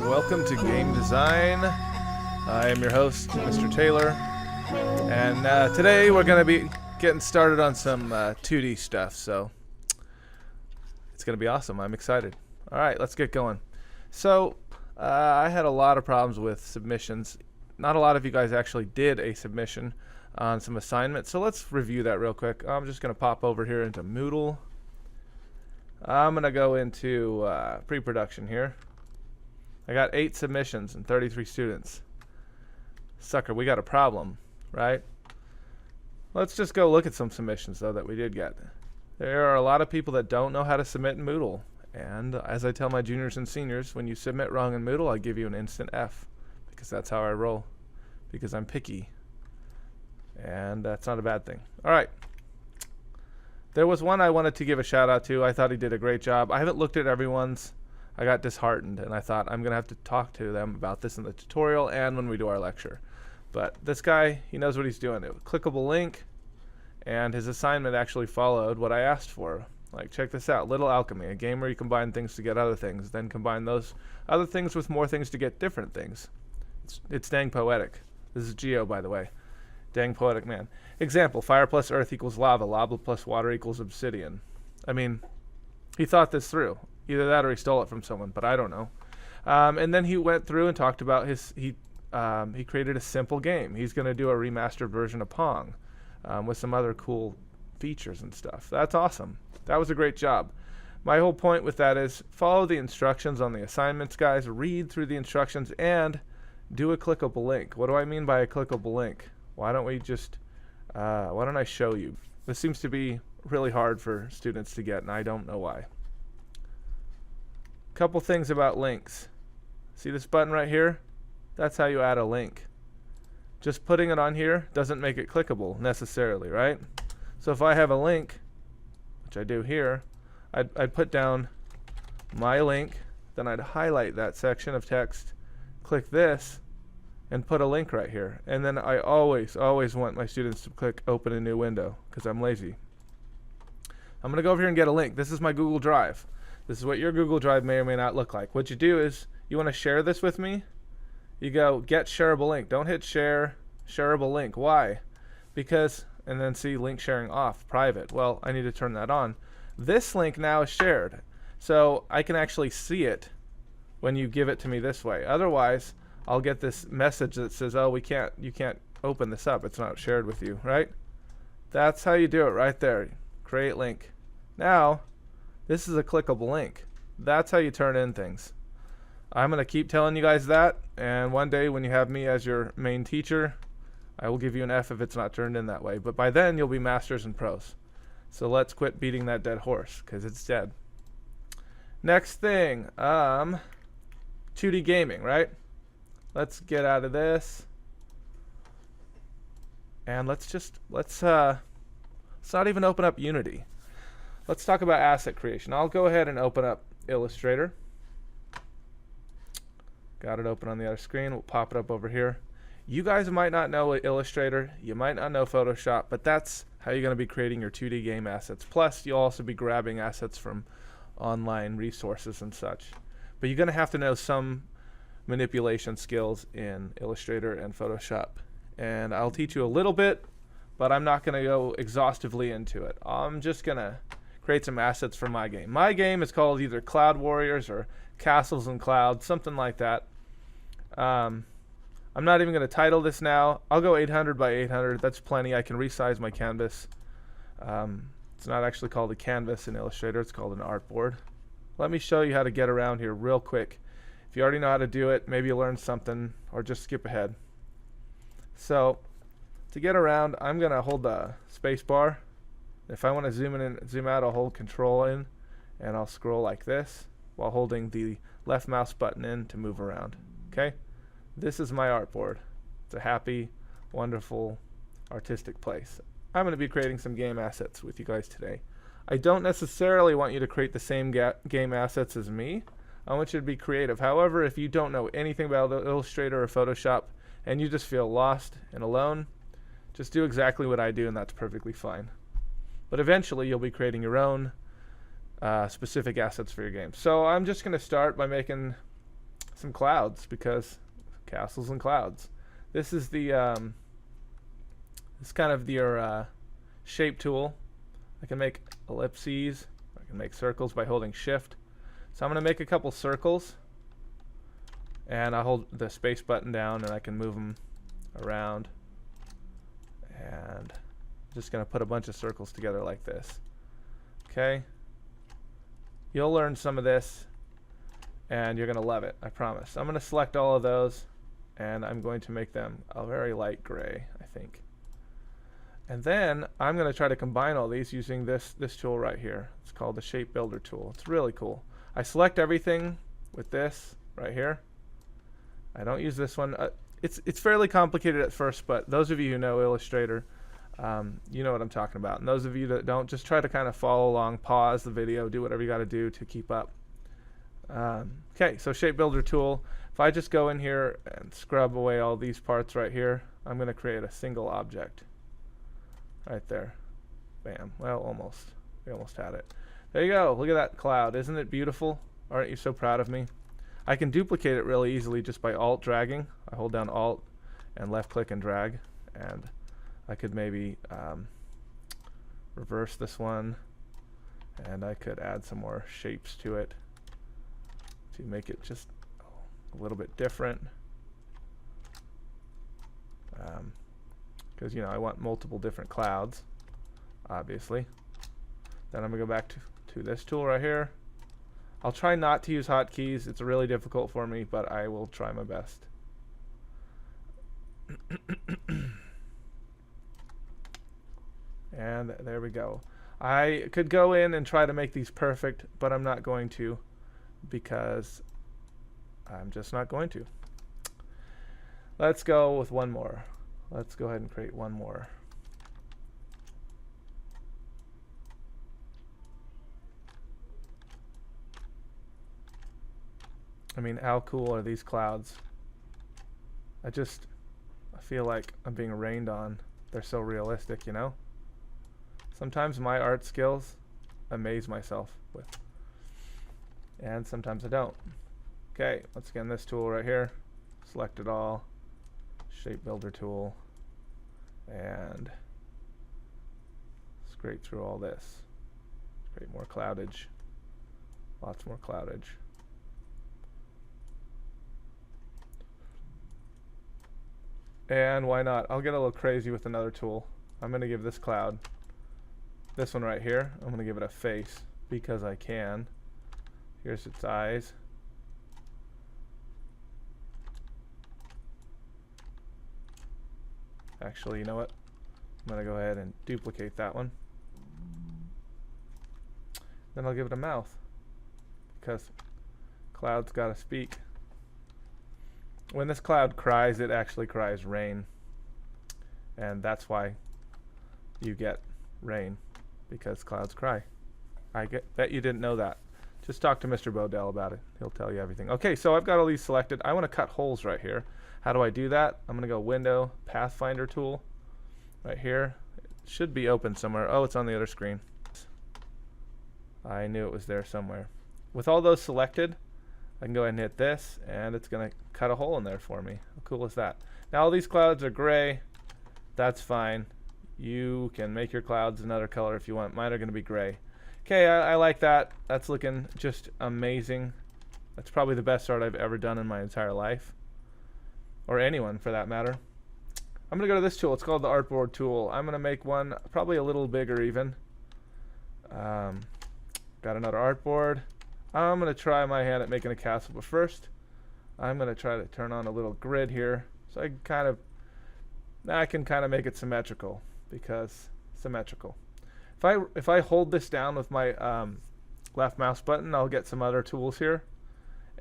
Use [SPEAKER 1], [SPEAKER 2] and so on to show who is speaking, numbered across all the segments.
[SPEAKER 1] Welcome to Game Design. I am your host, Mr. Taylor, and today we're going to be getting started on some 2D stuff, so it's going to be awesome. I'm excited. All right, let's get going. So I had a lot of problems with submissions. Not a lot of you guys actually did a submission on some assignments, so let's review that real quick. I'm just going to pop over here into Moodle. I'm going to go into pre-production here. I got 8 submissions and 33 students. Sucker, we got a problem, right? Let's just go look at some submissions, though, that we did get. There are a lot of people that don't know how to submit in Moodle. And as I tell my juniors and seniors, when you submit wrong in Moodle, I give you an instant F. Because that's how I roll. Because I'm picky. And that's not a bad thing. All right. There was one I wanted to give a shout out to. I thought he did a great job. I haven't looked at everyone's. I got disheartened, and I thought I'm going to have to talk to them about this in the tutorial and when we do our lecture. But this guy, he knows what he's doing. It was a clickable link, and his assignment actually followed what I asked for. Like, check this out. Little Alchemy, a game where you combine things to get other things, then combine those other things with more things to get different things. It's dang poetic. This is Geo, by the way. Dang poetic man. Example, fire plus earth equals lava. Lava plus water equals obsidian. I mean, he thought this through. Either that or he stole it from someone, but I don't know. And then he went through and talked about he created a simple game. He's going to do a remastered version of Pong with some other cool features and stuff. That's awesome. That was a great job. My whole point with that is follow the instructions on the assignments, guys. Read through the instructions and do a clickable link. What do I mean by a clickable link? Why don't we just, why don't I show you? This seems to be really hard for students to get, and I don't know why. Couple things about links. See this button right here? That's how you add a link. Just putting it on here doesn't make it clickable necessarily, right? So if I have a link, which I do here, I'd put down my link, then I'd highlight that section of text, click this, and put a link right here. And then I always want my students to click open a new window because I'm lazy. I'm going to go over here and get a link. This is my Google Drive. This is what your Google Drive may or may not look like. What you do is, you want to share this with me? You go, get shareable link. Don't hit share, shareable link. Why? Because, and then see link sharing off, private. Well, I need to turn that on. This link now is shared. So I can actually see it when you give it to me this way. Otherwise, I'll get this message that says, oh, you can't open this up. It's not shared with you, right? That's how you do it right there. Create link. Now, this is a clickable link. That's how you turn in things. I'm going to keep telling you guys that, and one day when you have me as your main teacher, I will give you an F if it's not turned in that way. But by then, you'll be masters and pros. So let's quit beating that dead horse, because it's dead. Next thing, 2D gaming, right? Let's get out of this. And let's not even open up Unity. Let's talk about asset creation. I'll go ahead and open up Illustrator. Got it open on the other screen. We'll pop it up over here. You guys might not know Illustrator. You might not know Photoshop, but that's how you're going to be creating your 2D game assets. Plus, you'll also be grabbing assets from online resources and such. But you're going to have to know some manipulation skills in Illustrator and Photoshop. And I'll teach you a little bit, but I'm not going to go exhaustively into it. I'm just going to create some assets for my game. My game is called either Cloud Warriors or Castles and Clouds, something like that. I'm not even going to title this now. I'll go 800 by 800. That's plenty. I can resize my canvas. It's not actually called a canvas in Illustrator. It's called an artboard. Let me show you how to get around here real quick. If you already know how to do it, maybe you learned something, or just skip ahead. So to get around, I'm going to hold the space bar. If I want to zoom in and zoom out, I'll hold Control in, and I'll scroll like this while holding the left mouse button in to move around. Okay? This is my artboard. It's a happy, wonderful, artistic place. I'm going to be creating some game assets with you guys today. I don't necessarily want you to create the same game assets as me. I want you to be creative. However, if you don't know anything about Illustrator or Photoshop and you just feel lost and alone, just do exactly what I do, and that's perfectly fine. But eventually, you'll be creating your own specific assets for your game. So I'm just going to start by making some clouds, because castles and clouds. This is the this kind of your shape tool. I can make ellipses. I can make circles by holding shift. So I'm going to make a couple circles, and I hold the space button down and I can move them around, and I'm just going to put a bunch of circles together like this. Okay, you'll learn some of this and you're going to love it, I promise. I'm going to select all of those and I'm going to make them a very light gray, I think. And then I'm going to try to combine all these using this tool right here. It's called the Shape Builder tool. It's really cool. I select everything with this right here. I don't use this one. It's fairly complicated at first, but those of you who know Illustrator, you know what I'm talking about. And those of you that don't, just try to kind of follow along, pause the video, do whatever you got to do to keep up. Okay, so Shape Builder tool. If I just go in here and scrub away all these parts right here, I'm going to create a single object. Right there. Bam. Well, almost. We almost had it. There you go. Look at that cloud. Isn't it beautiful? Aren't you so proud of me? I can duplicate it really easily just by Alt dragging. I hold down Alt and left click and drag, and I could maybe reverse this one, and I could add some more shapes to it to make it just a little bit different. Because, you know, I want multiple different clouds, obviously. Then I'm going to go back to this tool right here. I'll try not to use hotkeys. It's really difficult for me, but I will try my best. And there we go. I could go in and try to make these perfect, but I'm not going to, because I'm just not going to. Let's go with one more. Let's go ahead and create one more. I mean, how cool are these clouds? I feel like I'm being rained on. They're so realistic, you know? Sometimes my art skills amaze myself with, and sometimes I don't. Okay, let's get in this tool right here. Select it all. Shape Builder tool, and scrape through all this. Create more cloudage. Lots more cloudage. And why not? I'll get a little crazy with another tool. I'm going to give this cloud, this one right here, I'm going to give it a face because I can. Here's its eyes. Actually, you know what? I'm going to go ahead and duplicate that one. Then I'll give it a mouth, because clouds gotta speak. When this cloud cries, it actually cries rain. And that's why you get rain, because clouds cry. Bet you didn't know that. Just talk to Mr. Bodell about it. He'll tell you everything. Okay, so I've got all these selected. I want to cut holes right here. How do I do that? I'm going to go Window, Pathfinder tool, right here. It should be open somewhere. Oh, it's on the other screen. I knew it was there somewhere. With all those selected, I can go ahead and hit this, and it's going to cut a hole in there for me. How cool is that? Now all these clouds are gray. That's fine. You can make your clouds another color if you want. Mine are going to be gray. Okay, I like that. That's looking just amazing. That's probably the best art I've ever done in my entire life. Or anyone, for that matter. I'm going to go to this tool. It's called the Artboard tool. I'm going to make one probably a little bigger even. Got another artboard. I'm going to try my hand at making a castle, but first I'm going to try to turn on a little grid here so I can kind of make it symmetrical, because symmetrical. If I hold this down with my left mouse button, I'll get some other tools here,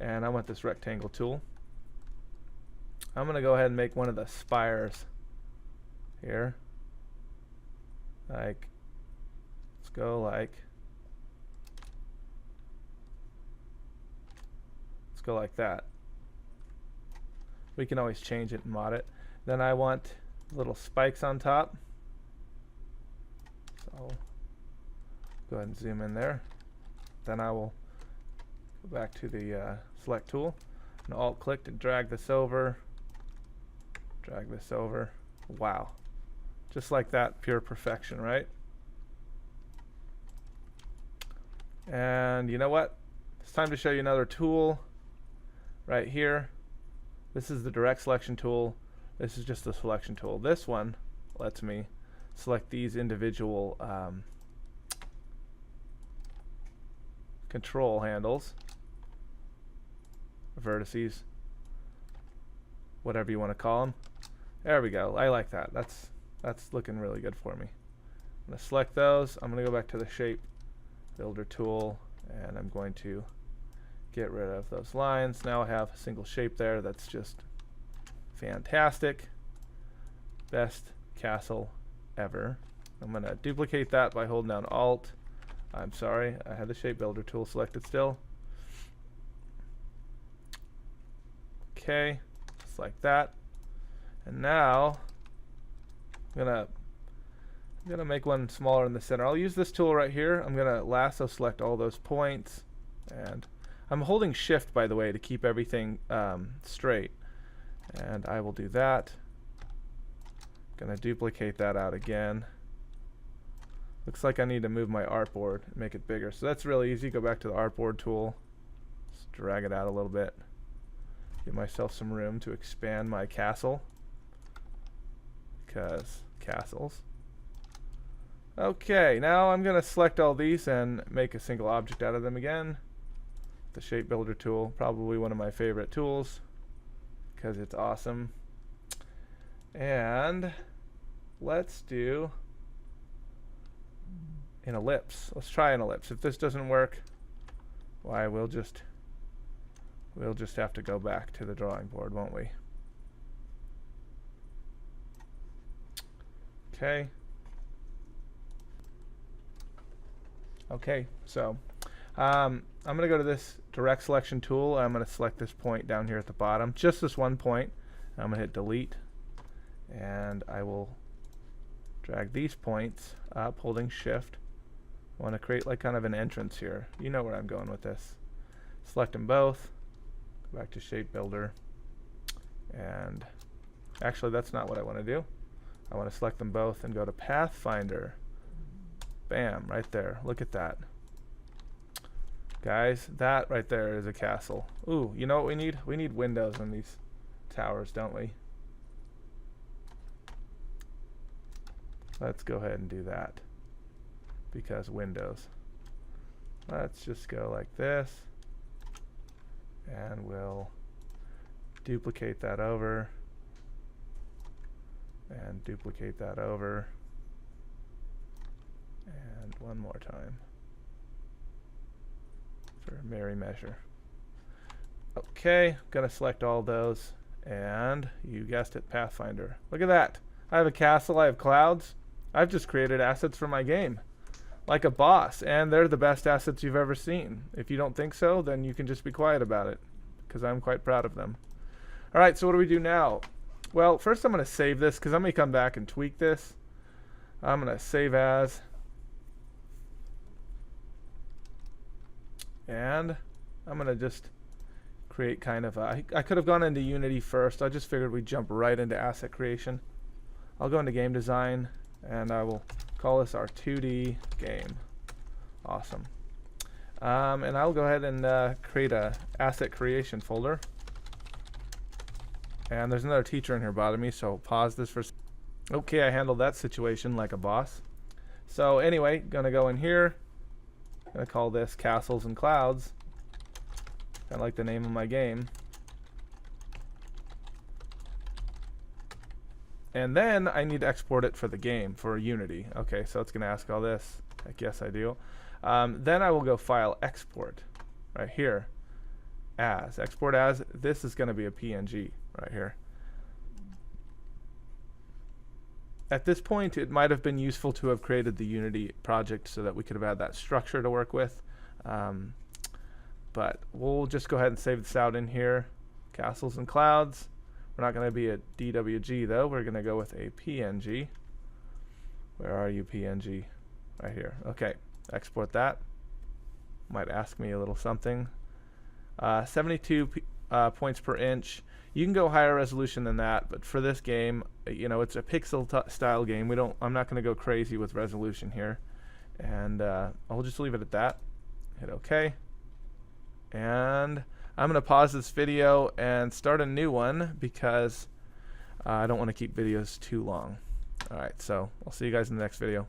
[SPEAKER 1] and I want this rectangle tool. I'm going to go ahead and make one of the spires here. Let's go like that. We can always change it and mod it. Then I want little spikes on top. So go ahead and zoom in there. then I will go back to the select tool and alt click to drag this over. Drag this over. Wow. Just like that, pure perfection, right? And you know what? It's time to show you another tool right here. This is the direct selection tool. This is just the selection tool. This one lets me select these individual control handles, vertices, whatever you want to call them. There we go. I like that. That's looking really good for me. I'm going to select those. I'm going to go back to the shape builder tool, and I'm going to get rid of those lines. Now I have a single shape there. That's just fantastic. Best castle ever. I'm going to duplicate that by holding down Alt. I'm sorry, I had the shape builder tool selected still. Okay, just like that. And now I'm gonna make one smaller in the center. I'll use this tool right here. I'm gonna lasso select all those points, and I'm holding Shift, by the way, to keep everything straight. And I will do that. Gonna duplicate that out again. Looks like I need to move my artboard and make it bigger. So that's really easy. Go back to the artboard tool. Just drag it out a little bit. Give myself some room to expand my castle. Because castles. Okay, now I'm going to select all these and make a single object out of them again. The shape builder tool, probably one of my favorite tools because it's awesome. And let's do an ellipse. Let's try an ellipse. If this doesn't work, why we'll just have to go back to the drawing board, won't we? Okay. Okay, so I'm going to go to this direct selection tool. I'm going to select this point down here at the bottom, just this one point. I'm going to hit delete, and I will drag these points up holding Shift. I want to create like kind of an entrance here. You know where I'm going with this. Select them both, go back to shape builder, and actually that's not what I want to do. I want to select them both and go to Pathfinder. Bam, right there. Look at that. Guys, that right there is a castle. Ooh, you know what we need? We need windows in these towers, don't we? Let's go ahead and do that. Because windows. Let's just go like this. And we'll duplicate that over. And duplicate that over. And one more time for merry measure. Okay, gonna select all those, and you guessed it, Pathfinder. Look at that. I have a castle, I have clouds. I've just created assets for my game like a boss, and they're the best assets you've ever seen. If you don't think so, then you can just be quiet about it, because I'm quite proud of them. Alright, so what do we do now? Well, first I'm going to save this, because I'm going to come back and tweak this. I'm going to save as, and I'm going to just create kind of a, I could have gone into Unity first. I just figured we'd jump right into asset creation. I'll go into game design, and I will call this our 2D game. Awesome. And I'll go ahead and create a asset creation folder. And there's another teacher in here bothering me, so pause this for. Okay, I handled that situation like a boss. So anyway, gonna go in here. Gonna call this Castles and Clouds. Kind of like the name of my game. And then I need to export it for the game, for Unity. Okay, so it's going to ask all this. I guess I do. Then I will go File, Export, right here. As. Export as. This is going to be a PNG right here. At this point, it might have been useful to have created the Unity project so that we could have had that structure to work with. But we'll just go ahead and save this out in here. Castles and Clouds. We're not going to be a DWG though. We're going to go with a PNG. Where are you, PNG? Right here. Okay. Export that. might ask me a little something. 72 points per inch. You can go higher resolution than that, but for this game, it's a pixel style game. I'm not going to go crazy with resolution here, and I'll just leave it at that. Hit OK, and I'm going to pause this video and start a new one because I don't want to keep videos too long. All right, so I'll see you guys in the next video.